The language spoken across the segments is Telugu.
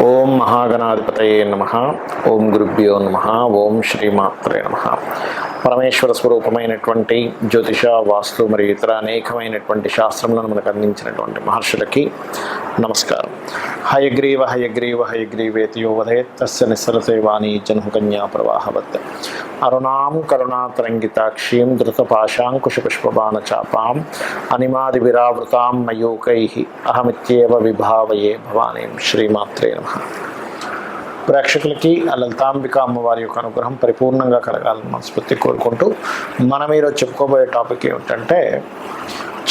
ఓం మహాగణాధిపతయే నమః. ఓం గురుభ్యో నమః. ఓం శ్రీమాత్రే నమః. పరమేశ్వర స్వరూపమైనటువంటి జ్యోతిష, వాస్తు మరియు ఇతర అనేకమైనటువంటి శాస్త్రములను మనకు అందించినటువంటి మహర్షులకి నమస్కారం. హయగ్రీవ హయగ్రీవ హయగ్రీవేతి యో వదేత్ తస్య నిస్సరతే వాణి జన్మకన్యా ప్రవాహవత్. అరుణాం కరుణాతరంగితాక్షీం ధృతపాశాంకుశపుష్పబాణచాపాం అనిమాది విరావృతాం మయూకైః అహమిత్యేవ విభావయే భవానీం. శ్రీమాత్రే నమః. ప్రేక్షకులకి ఆ లలితాంబిక అమ్మవారి యొక్క అనుగ్రహం పరిపూర్ణంగా కలగాలని మనస్ఫూర్తి కోరుకుంటూ మనం ఈరోజు చెప్పుకోబోయే టాపిక్ ఏమిటంటే,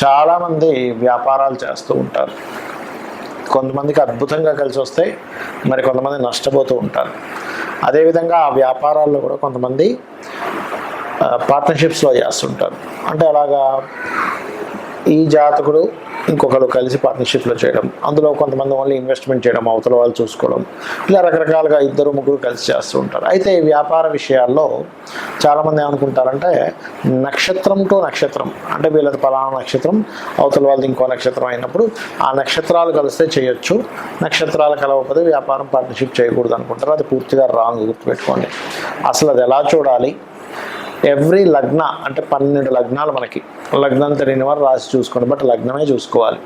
చాలామంది వ్యాపారాలు చేస్తూ ఉంటారు. కొంతమందికి అద్భుతంగా కలిసి వస్తే మరి కొంతమంది నష్టపోతూ ఉంటారు. అదేవిధంగా ఆ వ్యాపారాల్లో కూడా కొంతమంది పార్ట్నర్షిప్స్లో చేస్తుంటారు. అంటే అలాగా ఈ జాతకుడు ఇంకొకరు కలిసి పార్ట్నర్షిప్లో చేయడం, అందులో కొంతమంది ఓన్లీ ఇన్వెస్ట్మెంట్ చేయడం, అవతల వాళ్ళు చూసుకోవడం, ఇలా రకరకాలుగా ఇద్దరు ముగ్గురు కలిసి చేస్తూ ఉంటారు. అయితే ఈ వ్యాపార విషయాల్లో చాలామంది ఏమనుకుంటారంటే, నక్షత్రం టు నక్షత్రం, అంటే వీళ్ళది పలానా నక్షత్రం, అవతల వాళ్ళది ఇంకో నక్షత్రం అయినప్పుడు ఆ నక్షత్రాలు కలిస్తే చేయొచ్చు, నక్షత్రాలు కలవకపోతే వ్యాపారం పార్ట్నర్షిప్ చేయకూడదు అనుకుంటారు. అది పూర్తిగా రాంగ్, గుర్తుపెట్టుకోండి. అసలు అది ఎలా చూడాలి? ఎవ్రీ లగ్న అంటే 12 లగ్నాలు, మనకి లగ్నం తెలియని వారు రాసి చూసుకోండి, బట్ లగ్నమే చూసుకోవాలి.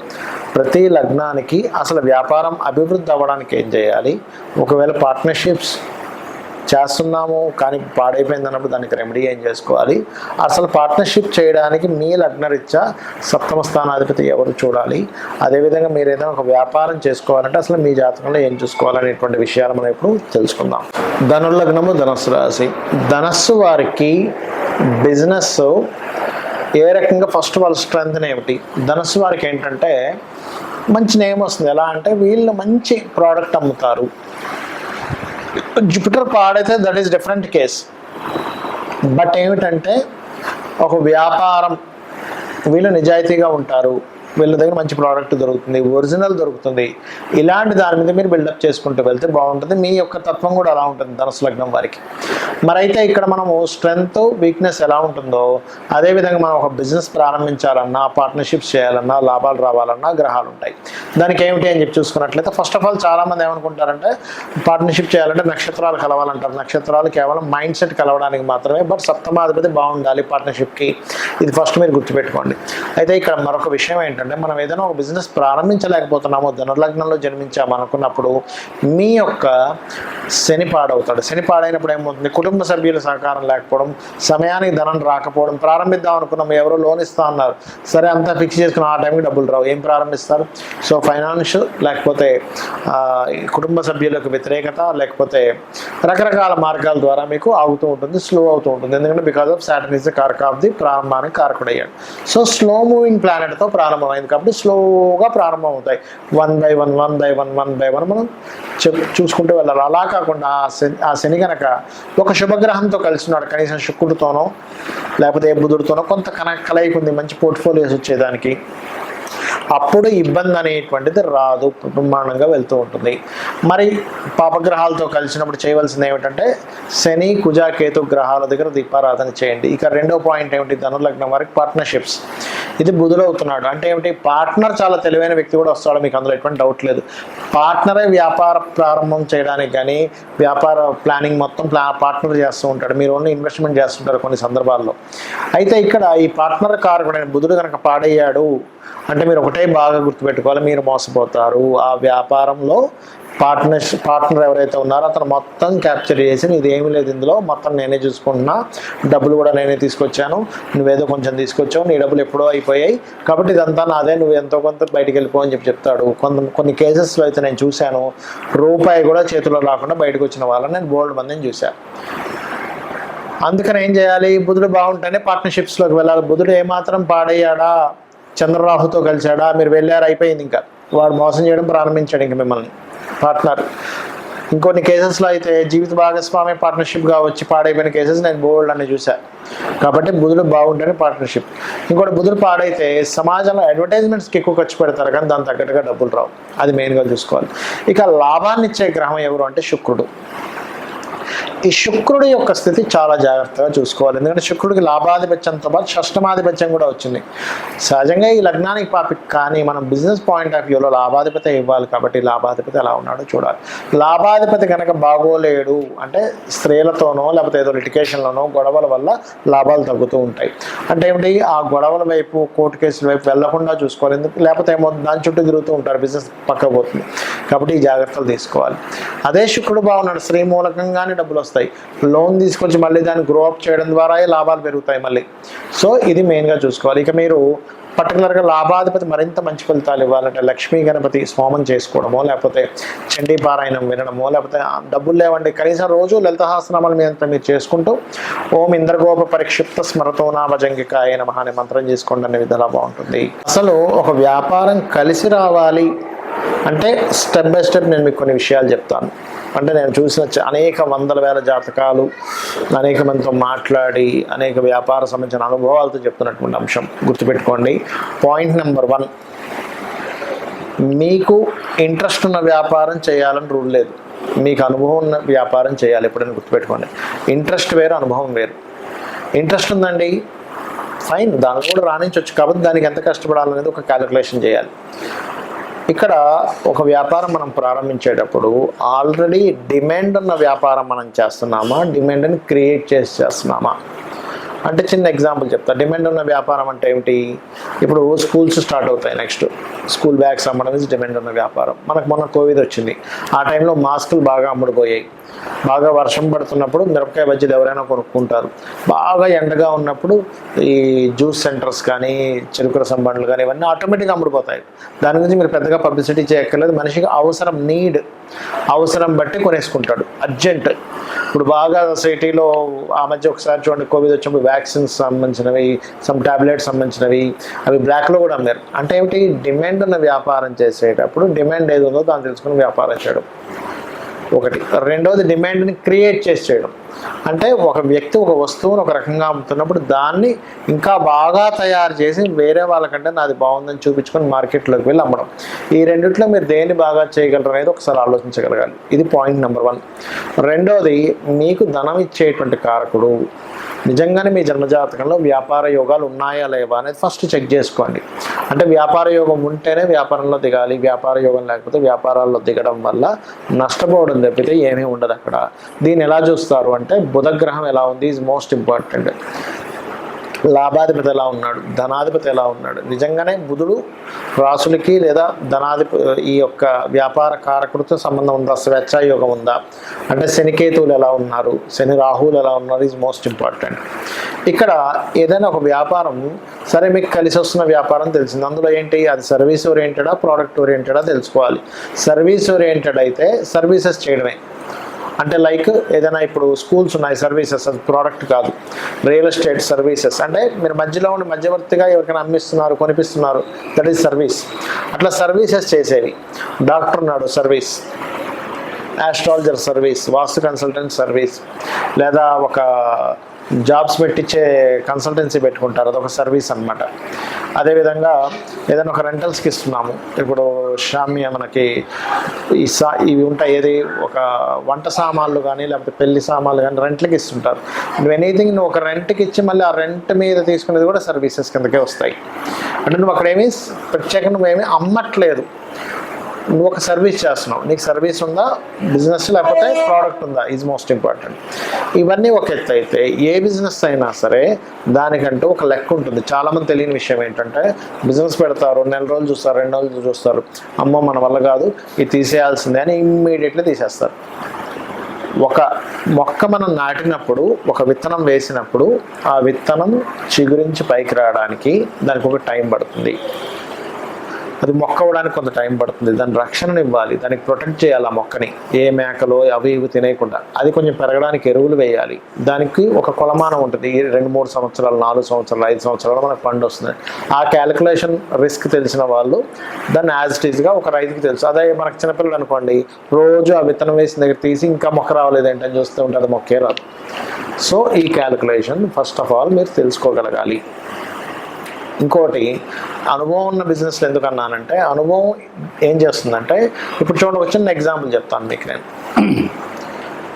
ప్రతి లగ్నానికి అసలు వ్యాపారం అభివృద్ధి అవ్వడానికి ఏం చేయాలి, ఒకవేళ పార్ట్నర్షిప్స్ చేస్తున్నాము కానీ పాడైపోయింది అన్నప్పుడు దానికి రెమెడీ ఏం చేసుకోవాలి, అసలు పార్ట్నర్షిప్ చేయడానికి మీ లగ్నరీత్యా సప్తమ స్థానాధిపతి ఎవరు చూడాలి, అదేవిధంగా మీరు ఏదైనా ఒక వ్యాపారం చేసుకోవాలంటే అసలు మీ జాతకంలో ఏం చూసుకోవాలనేటువంటి విషయాలు మనం ఇప్పుడు తెలుసుకుందాం. ధనుర్లగ్నము, ధనస్సు రాశి. ధనస్సు వారికి బిజినెస్ ఏ రకంగా, ఫస్ట్ వాళ్ళ స్ట్రెంగ్త్ ఏమిటి? ధనస్సు వారికి ఏంటంటే మంచి నేమ్ వస్తుంది. ఎలా అంటే వీళ్ళు మంచి ప్రోడక్ట్ అమ్ముతారు. జూపిటర్ పాడైతే that is different case. But ఏమిటంటే ఒక వ్యాపారం, వీళ్ళు నిజాయితీగా ఉంటారు, వీళ్ళ దగ్గర మంచి ప్రోడక్ట్ దొరుకుతుంది, ఒరిజినల్ దొరుకుతుంది, ఇలాంటి దాని మీద మీరు బిల్డప్ చేసుకుంటూ వెళ్తే బాగుంటుంది. మీ యొక్క తత్వం కూడా అలా ఉంటుంది ధనుసు లగ్నం వారికి. మరైతే ఇక్కడ మనము స్ట్రెంగ్త్, వీక్నెస్ ఎలా ఉంటుందో అదేవిధంగా మనం ఒక బిజినెస్ ప్రారంభించాలన్నా, పార్ట్నర్షిప్స్ చేయాలన్నా, లాభాలు రావాలన్నా గ్రహాలు ఉంటాయి. దానికి ఏమిటి అని చెప్పి చూసుకున్నట్లయితే, ఫస్ట్ ఆఫ్ ఆల్ చాలామంది ఏమనుకుంటారంటే పార్ట్నర్షిప్ చేయాలంటే నక్షత్రాలు కలవాలంటారు. నక్షత్రాలు కేవలం మైండ్ సెట్ కలవడానికి మాత్రమే, బట్ సప్తమాధిపతి బాగుండాలి పార్ట్నర్షిప్కి. ఇది ఫస్ట్ మీరు గుర్తుపెట్టుకోండి. అయితే ఇక్కడ మరొక విషయం ఏంటంటే, మనం ఏదైనా ఒక బిజినెస్ ప్రారంభించలేకపోతున్నాము, ధనుర్లగ్నంలో జన్మించాము అనుకున్నప్పుడు మీ యొక్క శని పాడవుతాడు. శని పాడైనప్పుడు ఏమవుతుంది, కుటుంబ సభ్యుల సహకారం లేకపోవడం, సమయానికి ధనం రాకపోవడం, ప్రారంభిద్దాం అనుకున్నాము, ఎవరో లోన్ ఇస్తా అన్నారు, సరే అంతా ఫిక్స్ చేసుకుని ఆ టైంకి డబ్బులు రావు, ఏం ప్రారంభిస్తారు? సో ఫైనాన్షియల్, లేకపోతే కుటుంబ సభ్యులకు వ్యతిరేకత, లేకపోతే రకరకాల మార్గాల ద్వారా మీకు ఆగుతూ ఉంటుంది, స్లో అవుతూ ఉంటుంది. ఎందుకంటే because of Saturn is the కారక ఆఫ్ ది ప్రారంభానికి కారకుడయ్యాడు. సో స్లో మూవింగ్ ప్లానెట్తో ప్రారంభమైంది కాబట్టి స్లోగా ప్రారంభం అవుతాయి. వన్ బై వన్ మనం చూసుకుంటూ వెళ్ళాలి. అలా కాకుండా ఆ శని కనుక ఒక శుభగ్రహంతో కలిసినాడు, కనీసం శుక్రుడితోనో లేకపోతే బుధుడితోనో కొంత కలయిక ఉంది, మంచి పోర్ట్ఫోలియోస్ వచ్చేదానికి, అప్పుడు ఇబ్బంది అనేటువంటిది రాదు, బ్రహ్మాండంగా వెళ్తూ ఉంటుంది. మరి పాపగ్రహాలతో కలిసినప్పుడు చేయవలసింది ఏమిటంటే, శని, కుజ, కేతు గ్రహాల దగ్గర దీపారాధన చేయండి. ఇక రెండో పాయింట్ ఏమిటి, ధనుర్లగ్నం వారికి పార్ట్నర్షిప్స్. ఇది బుధుడు అవుతున్నాడు అంటే ఏమిటి, పార్ట్నర్ చాలా తెలివైన వ్యక్తి కూడా వస్తాడు, మీకు అందులో ఎటువంటి డౌట్ లేదు. పార్ట్నరే వ్యాపార ప్రారంభం చేయడానికి కానీ వ్యాపార ప్లానింగ్ మొత్తం పార్ట్నర్ చేస్తూ ఉంటాడు, మీరు ఓన్లీ ఇన్వెస్ట్మెంట్ చేస్తుంటారు కొన్ని సందర్భాల్లో. అయితే ఇక్కడ ఈ పార్ట్నర్ కారకుడైన బుధుడు కనుక పాడయ్యాడు అంటే మీరు ఒకటే బాగా గుర్తుపెట్టుకోవాలి, మీరు మోసపోతారు. ఆ వ్యాపారంలో పార్ట్నర్ ఎవరైతే ఉన్నారో అతను మొత్తం క్యాప్చర్ చేసి, ఇది ఏమీ లేదు ఇందులో, మొత్తం నేనే చూసుకుంటున్నా, డబ్బులు కూడా నేనే తీసుకొచ్చాను, నువ్వేదో కొంచెం తీసుకొచ్చావు, నీ డబ్బులు ఎప్పుడో అయిపోయాయి కాబట్టి ఇదంతా నాదే, నువ్వు ఎంతో కొంత బయటికి వెళ్ళిపో అని చెప్తాడు. కొన్ని కేసెస్లో అయితే నేను చూశాను, రూపాయి కూడా చేతిలో రాకుండా బయటకు వచ్చిన వాళ్ళని నేను బోల్డ్ మందిని చూశాను. అందుకని ఏం చేయాలి, బుధుడు బాగుంటేనే పార్ట్నర్షిప్స్లోకి వెళ్ళాలి. బుధుడు ఏమాత్రం పాడయ్యాడా, చంద్రరాహుతో కలిశాడా, మీరు వెళ్ళారు, అయిపోయింది. ఇంకా వాడు మోసం చేయడం ప్రారంభించాడు ఇంక మిమ్మల్ని పార్ట్నర్. ఇంకొన్ని కేసెస్లో అయితే జీవిత భాగస్వామి పార్ట్నర్షిప్గా వచ్చి పాడైపోయిన కేసెస్ నేను బోల్డ్ అని చూశాను. కాబట్టి బుధుడు బాగుంటేనే పార్ట్నర్షిప్. ఇంకోటి, బుధుడు పాడైతే సమాజంలో అడ్వర్టైజ్మెంట్స్కి ఎక్కువ ఖర్చు పెడతారు కానీ దాని తగ్గట్టుగా డబ్బులు రావు, అది మెయిన్గా చూసుకోవాలి. ఇక లాభాన్ని ఇచ్చే గ్రహం ఎవరు అంటే శుక్రుడు. ఈ శుక్రుడి యొక్క స్థితి చాలా జాగ్రత్తగా చూసుకోవాలి. ఎందుకంటే శుక్రుడికి లాభాధిపత్యంతో పాటు షష్టమాధిపత్యం కూడా వచ్చింది. సహజంగా ఈ లగ్నానికి పాపిక్, కానీ మనం బిజినెస్ పాయింట్ ఆఫ్ వ్యూలో లాభాధిపతి ఇవ్వాలి కాబట్టి లాభాధిపతి ఎలా ఉన్నాడో చూడాలి. లాభాధిపతి కనుక బాగోలేడు అంటే స్త్రీలతోనో లేకపోతే ఏదో లిటికేషన్లోనో గొడవల వల్ల లాభాలు తగ్గుతూ ఉంటాయి. అంటే ఏమిటి, ఆ గొడవల వైపు కోర్టు కేసుల వైపు వెళ్లకుండా చూసుకోవాలి. ఎందుకు, లేకపోతే ఏమో దాని చుట్టూ తిరుగుతూ ఉంటారు, బిజినెస్ పక్కకు పోతుంది. కాబట్టి ఈ జాగ్రత్తలు తీసుకోవాలి. అదే శుక్రుడు బాగున్నాడు, స్త్రీ మూలకంగానే డబ్బులు వస్తాయి. లోన్ తీసుకొచ్చి మళ్ళీ దాన్ని గ్రో అప్ చేయడం ద్వారా లాభాలు పెరుగుతాయి మళ్ళీ. సో ఇది మెయిన్గా చూసుకోవాలి. ఇక మీరు పర్టికులర్గా లాభాధిపతి మరింత మంచి ఫలితాలు ఇవ్వాలంటే లక్ష్మీ గణపతి స్వామం చేసుకోవడమో, లేకపోతే చండీ పారాయణం వినడమో, లేకపోతే డబ్బులు లేవండి కనీసం రోజు లలిత సహస్రనామాల మీద మీరు చేసుకుంటూ ఓం ఇంద్రగోప పరిక్షిప్త స్మరతో నామజంగికాయ నమః అనే మంత్రం చేసుకోండి అనే విధాలా బాగుంటుంది. అసలు ఒక వ్యాపారం కలిసి రావాలి అంటే స్టెప్ బై స్టెప్ నేను మీకు కొన్ని విషయాలు చెప్తాను. అంటే నేను చూసిన అనేక వందల వేల జాతకాలు, అనేక మందితో మాట్లాడి అనేక వ్యాపార సంబంధించిన అనుభవాలతో చెప్తున్నటువంటి అంశం గుర్తుపెట్టుకోండి. పాయింట్ నెంబర్ 1, మీకు ఇంట్రెస్ట్ ఉన్న వ్యాపారం చేయాలని రూల్ లేదు. మీకు అనుభవం ఉన్న వ్యాపారం చేయాలి. ఎప్పుడైనా గుర్తుపెట్టుకోండి, ఇంట్రెస్ట్ వేరు, అనుభవం వేరు. ఇంట్రెస్ట్ ఉందండి, ఫైన్, దాన్ని కూడా రాణించవచ్చు. కాబట్టి దానికి ఎంత కష్టపడాలనేది ఒక క్యాలిక్యులేషన్ చేయాలి. ఇక్కడ ఒక వ్యాపారం మనం ప్రారంభించేటప్పుడు ఆల్రెడీ డిమాండ్ ఉన్న వ్యాపారం మనం చేస్తున్నామా, డిమాండ్ని క్రియేట్ చేస్తున్నామా అంటే చిన్న ఎగ్జాంపుల్ చెప్తా. డిమాండ్ ఉన్న వ్యాపారం అంటే ఏమిటి, ఇప్పుడు స్కూల్స్ స్టార్ట్ అవుతాయి, నెక్స్ట్ స్కూల్ బ్యాగ్స్ అమ్మడం ఇస్ డిమాండ్ ఉన్న వ్యాపారం. మనకు మొన్న కోవిడ్ వచ్చింది, ఆ టైంలో మాస్కులు బాగా అమ్ముడుపోయాయి. బాగా వర్షం పడుతున్నప్పుడు మిరపకాయ బజ్జీలు ఎవరైనా కొనుక్కుంటారు. బాగా ఎండగా ఉన్నప్పుడు ఈ జ్యూస్ సెంటర్స్ కానీ చిరుకు రసం బండ్లు కానీ ఇవన్నీ ఆటోమేటిక్గా అమ్ముడుపోతాయి. దాని గురించి మీరు పెద్దగా పబ్లిసిటీ చేయక్కర్లేదు. మనిషికి అవసరం, నీడ్, అవసరం బట్టి కొనేసుకుంటాడు అర్జెంట్. ఇప్పుడు బాగా సిటీలో ఆ మధ్య ఒకసారి చూడండి, కోవిడ్ వచ్చినప్పుడు వ్యాక్సిన్స్ సంబంధించినవి, సమ్ టాబ్లెట్స్ సంబంధించినవి అవి బ్లాక్లో కూడా అమ్మారు. అంటే ఏమిటి, డిమాండ్ ఉన్న వ్యాపారం చేసేటప్పుడు డిమాండ్ ఏది ఉందో దాన్ని తెలుసుకుని వ్యాపారం చేయడం ఒకటి. రెండవది డిమాండ్ని క్రియేట్ చేసి చేయడం. అంటే ఒక వ్యక్తి ఒక వస్తువును ఒక రకంగా అమ్ముతున్నప్పుడు దాన్ని ఇంకా బాగా తయారు చేసి వేరే వాళ్ళకంటే నాది బాగుందని చూపించుకొని మార్కెట్లోకి వెళ్ళి అమ్మడం. ఈ రెండిట్లో మీరు దేన్ని బాగా చేయగలరు అనేది ఒకసారి ఆలోచించగలగాలి. ఇది పాయింట్ నెంబర్ 1. రెండవది, మీకు ధనం ఇచ్చేటువంటి కారకుడు నిజంగానే మీ జన్మజాతకంలో వ్యాపార యోగాలు ఉన్నాయా లేవా అనేది ఫస్ట్ చెక్ చేసుకోండి. అంటే వ్యాపార యోగం ఉంటేనే వ్యాపారంలో దిగాలి, వ్యాపార యోగం లేకపోతే వ్యాపారాల్లో దిగడం వల్ల నష్టపోవడం తప్పితే ఏమీ ఉండదు అక్కడ. దీన్ని ఎలా చూస్తారు అంటే బుధగ్రహం ఎలా ఉంది ఈజ్ మోస్ట్ ఇంపార్టెంట్. లాభాధిపతి ఎలా ఉన్నాడు, ధనాధిపతి ఎలా ఉన్నాడు. నిజంగానే బుధుడు రాసులకి లేదా ఈ యొక్క వ్యాపార కారకుడితో సంబంధం ఉందా, స్వేచ్ఛాయోగం ఉందా, అంటే శనికేతువులు ఎలా ఉన్నారు, శని రాహువులు ఎలా ఉన్నారు ఈజ్ మోస్ట్ ఇంపార్టెంట్. ఇక్కడ ఏదైనా ఒక వ్యాపారం సరే మీకు కలిసి వస్తున్న వ్యాపారం తెలిసింది, అందులో ఏంటి, అది సర్వీస్ ఓరియంటెడా ప్రోడక్ట్ ఓరియంటెడా తెలుసుకోవాలి. సర్వీస్ ఓరియంటెడ్ అయితే సర్వీసెస్ చేయడమే. అంటే లైక్ ఏదైనా ఇప్పుడు స్కూల్స్ ఉన్నాయి, సర్వీసెస్, అది ప్రోడక్ట్ కాదు. రియల్ ఎస్టేట్ సర్వీసెస్ అంటే మీరు మధ్యలో ఉండి మధ్యవర్తిగా ఎవరికైనా అమ్మిస్తున్నారు, కొనిపిస్తున్నారు, దట్ ఈస్ సర్వీస్. అట్లా సర్వీసెస్ చేసేవి. డాక్టర్ ఉన్నాడు, సర్వీస్. ఆస్ట్రాలజర్ సర్వీస్, వాస్తు కన్సల్టెంట్ సర్వీస్, లేదా ఒక జాబ్స్ పెట్టించే కన్సల్టెన్సీ పెట్టుకుంటారు, అదొక సర్వీస్ అనమాట. అదేవిధంగా ఏదైనా ఒక రెంటల్స్కి ఇస్తున్నాము. ఇప్పుడు షామియా మనకి ఇవి ఉంటాయి, ఏది ఒక వంట సామాన్లు కానీ లేకపోతే పెళ్లి సామాన్లు కానీ రెంట్లకి ఇస్తుంటారు. నువ్వు ఎనీథింగ్ నువ్వు ఒక రెంట్కి ఇచ్చి మళ్ళీ ఆ రెంట్ మీద తీసుకునేది కూడా సర్వీసెస్ కిందకే వస్తాయి. అంటే నువ్వు అక్కడ ఏమీ ప్రత్యేకంగా నువ్వేమీ అమ్మట్లేదు, నువ్వు ఒక సర్వీస్ చేస్తున్నావు. నీకు సర్వీస్ ఉందా, బిజినెస్, లేకపోతే ప్రోడక్ట్ ఉందా ఈజ్ మోస్ట్ ఇంపార్టెంట్. ఇవన్నీ ఒక ఎత్తు అయితే ఏ బిజినెస్ అయినా సరే దానికంటూ ఒక లెక్క ఉంటుంది. చాలామంది తెలియని విషయం ఏంటంటే బిజినెస్ పెడతారు, 1 నెల రోజులు చూస్తారు, 2 నెలలు చూస్తారు, అమ్మో మన వల్ల కాదు ఇది తీసేయాల్సిందే అని ఇమ్మీడియట్లీ తీసేస్తారు. ఒక మొక్క మనం నాటినప్పుడు, ఒక విత్తనం వేసినప్పుడు ఆ విత్తనం చిగురించి పైకి రావడానికి దానికి ఒక టైం పడుతుంది. అది మొక్క అవ్వడానికి కొంత టైం పడుతుంది. దాని రక్షణను ఇవ్వాలి, దానికి ప్రొటెక్ట్ చేయాలి. ఆ మొక్కని ఏ మేకలో అవి ఇవి తినేయకుండా అది కొంచెం పెరగడానికి ఎరువులు వేయాలి. దానికి ఒక కొలమానం ఉంటుంది, 2-3 సంవత్సరాలు, 4 సంవత్సరాలు, 5 సంవత్సరాలు మనకు పండు వస్తుంది. ఆ క్యాలిక్యులేషన్ రిస్క్ తెలిసిన వాళ్ళు దాన్ని యాజ్ ఇట్ ఈజ్గా ఒక రైతుకి తెలుసు. అదే మనకు చిన్నపిల్లలు అనుకోండి, రోజు ఆ విత్తనం వేసిన దగ్గర తీసి ఇంకా మొక్క రావలేదు ఏంటని చూస్తూ ఉంటే అది మొక్కే రాదు. సో ఈ క్యాలిక్యులేషన్ ఫస్ట్ ఆఫ్ ఆల్ మీరు తెలుసుకోగలగాలి. ఇంకోటి, అనుభవం ఉన్న బిజినెస్లో ఎందుకు అన్నానంటే, అనుభవం ఏం చేస్తుందంటే, ఇప్పుడు చూడండి ఒక చిన్న ఎగ్జాంపుల్ చెప్తాను మీకు. నేను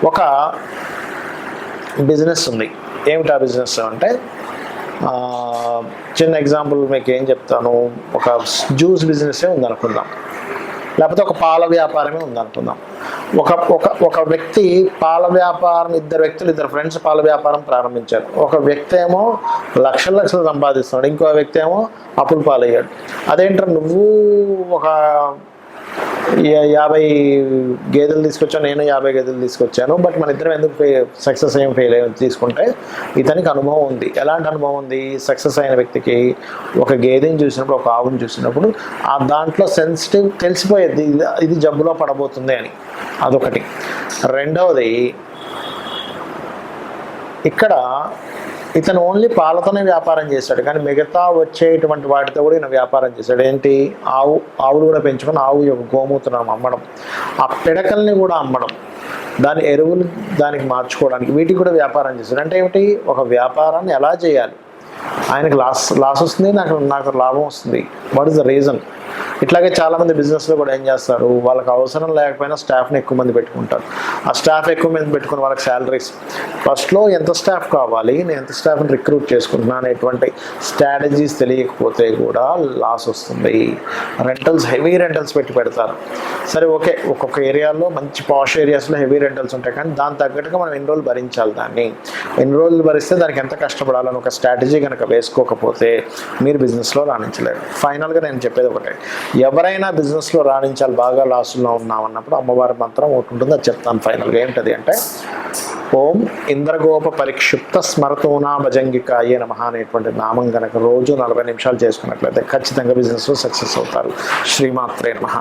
ఒక బిజినెస్ ఉంది. ఏమిటి ఆ బిజినెస్ అంటే, చిన్న ఎగ్జాంపుల్ మీకు ఏం చెప్తాను, ఒక జ్యూస్ బిజినెసే ఉందనుకుందాం, లేకపోతే ఒక పాల వ్యాపారమే ఉందనుకుందాం. ఒక ఒక ఒక వ్యక్తి పాల వ్యాపారం, ఇద్దరు ఫ్రెండ్స్ పాల వ్యాపారం ప్రారంభించారు. ఒక వ్యక్తి ఏమో లక్షలు సంపాదిస్తున్నాడు, ఇంకో వ్యక్తి ఏమో అప్పులు పాలయ్యాడు. అదేంటారు, నువ్వు ఒక 50 గేదెలు తీసుకొచ్చాను, నేను 50 గేదెలు తీసుకొచ్చాను, బట్ మన ఇద్దరం ఎందుకు సక్సెస్ ఏం ఫెయిల్ అయ్యి తీసుకుంటే, ఇతనికి అనుభవం ఉంది. ఎలాంటి అనుభవం ఉంది? సక్సెస్ అయిన వ్యక్తికి ఒక గేదెని చూసినప్పుడు, ఒక ఆవుని చూసినప్పుడు ఆ దాంట్లో సెన్సిటివ్ తెలిసిపోయేది, ఇది జబ్బులో పడబోతుంది అని. అదొకటి. రెండవది, ఇక్కడ ఇతను ఓన్లీ పాలతోనే వ్యాపారం చేశాడు, కానీ మిగతా వచ్చేటువంటి వాటితో కూడా ఈయన వ్యాపారం చేశాడు. ఏంటి? ఆవులు కూడా పెంచుకొని ఆవు యొక్క గోమూత్రం అమ్మడం, ఆ పిడకల్ని కూడా అమ్మడం, దాని ఎరువులు దానికి మార్చుకోవడానికి, వీటికి కూడా వ్యాపారం చేశాడు. అంటే ఏమిటి? ఒక వ్యాపారాన్ని ఎలా చేయాలి, ఆయనకు లాస్ వస్తుంది, నాకు లాభం వస్తుంది, వాట్ ఈస్ ద రీజన్? ఇట్లాగే చాలామంది బిజినెస్లో కూడా ఏం చేస్తారు, వాళ్ళకి అవసరం లేకపోయినా స్టాఫ్ని ఎక్కువ మంది పెట్టుకుంటారు. ఆ స్టాఫ్ ఎక్కువ మంది పెట్టుకుని వాళ్ళకి శాలరీస్, ఫస్ట్లో ఎంత స్టాఫ్ కావాలి, నేను ఎంత స్టాఫ్ని రిక్రూట్ చేసుకుంటున్నాను అనేటువంటి స్ట్రాటజీస్ తెలియకపోతే కూడా లాస్ వస్తుంది. హెవీ రెంటల్స్ పెడతారు. సరే, ఓకే, ఒక్కొక్క ఏరియాలో మంచి పాష్ ఏరియాస్లో హెవీ రెంటల్స్ ఉంటాయి, కానీ దాని తగ్గట్టుగా మనం ఎన్ని రోజులు భరించాలి, ఎన్ని రోజులు భరిస్తే దానికి ఎంత కష్టపడాలని ఒక స్ట్రాటజీ కనుక వేసుకోకపోతే మీరు బిజినెస్లో రాణించలేరు. ఫైనల్గా నేను చెప్పేది ఒకటే, ఎవరైనా బిజినెస్లో రాణించాలి, బాగా లాసుల్లో ఉన్నామన్నప్పుడు అమ్మవారి మంత్రం ఒకటి ఉంటుంది, అది చెప్తాను ఫైనల్గా. ఏంటది అంటే, ఓం ఇంద్రగోప పరిక్షిప్త స్మరతోనా భజంగికాయే నమః అనేటువంటి నామం కనుక రోజు 40 నిమిషాలు చేసుకున్నట్లయితే ఖచ్చితంగా బిజినెస్లో సక్సెస్ అవుతారు. శ్రీమాత్రే నమః.